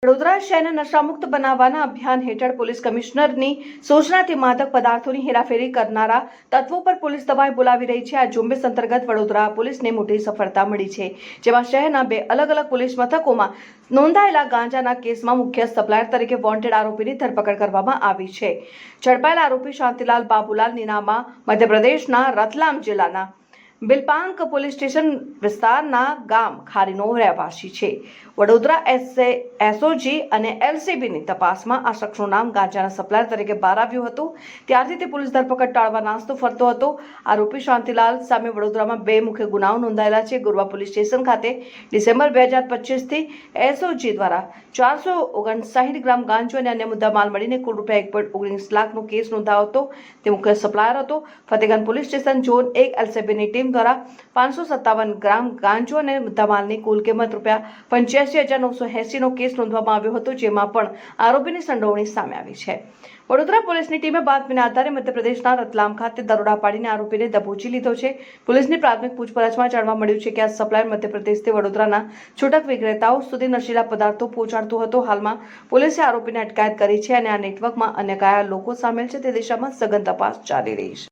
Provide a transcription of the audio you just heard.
વડોદરા શહેરને નશામુક્ત બનાવવાના અભિયાન હેઠળ પોલીસ કમિશનરની સૂચનાથી માદક પદાર્થોની હેરાફેરી કરનારા તત્વો પર પોલીસ દબાઈ બોલાવી રહી છે। આ ઝુંબેશ અંતર્ગત વડોદરા પોલીસને મોટી સફળતા મળી છે, જેમાં શહેરના 2 અલગ અલગ પોલીસ મથકોમાં નોંધાયેલા ગાંજાના કેસમાં મુખ્ય સપ્લાયર તરીકે વોન્ટેડ આરોપીની ધરપકડ કરવામાં આવી છે। ઝડપાયેલા આરોપી શાંતિલાલ બાબુલાલ નીનામા મધ્યપ્રદેશના રતલામ જિલ્લાના બિલપાંક પોલીસ સ્ટેશન વિસ્તારના ગામ ખારીનો રહેવાસી છે। વડોદરા એસઓજી અને એલસીબીની તપાસમાં આ શખ્સનું નામ ગાંજાના સપ્લાયર તરીકે બહાર આવ્યું હતું। ત્યારથી તે પોલીસ ધરપકડ ટાળવા નાસ્તો ફરતો હતો। આરોપી શાંતિલાલ સામે વડોદરામાં 2 મુખ્ય ગુનાઓ નોંધાયેલા છે। ગોરવા પોલીસ સ્ટેશન ખાતે ડિસેમ્બર 2025 થી એસઓજી દ્વારા 459 ગ્રામ ગાંજો અને અન્ય મુદ્દામાલ મળીને કુલ ₹1.19 લાખનો કેસ નોંધાયો હતો। તે મુખ્ય સપ્લાયર હતો। ફતેગંજ પોલીસ સ્ટેશન ઝોન 1 એલસીબીની ટીમ દ્વારા 557 ગ્રામ ગાંજો અને મુદ્દામાલની કુલ કિંમત ₹85,980 નો કેસ નોંધવામાં આવ્યો હતો, જેમાં પણ આરોપીની સંડોવણી સામે આવી છે। વડોદરા પોલીસની ટીમે બાતમીના આધારે મધ્યપ્રદેશના રતલામ ખાતે દરોડા પાડીને આરોપીને દબોચી લીધો છે। પોલીસની પ્રાથમિક પૂછપરછમાં જાણવા મળ્યું છે કે આ સપ્લાયર મધ્યપ્રદેશથી વડોદરાના છૂટક વિક્રેતાઓ સુધી નશીલા પદાર્થો પહોંચાડતો હતો। હાલમાં પોલીસે આરોપીને અટકાયત કરી છે અને આ નેટવર્કમાં અન્ય કયા લોકો સામેલ છે તે દિશામાં સઘન તપાસ ચાલી રહી છે।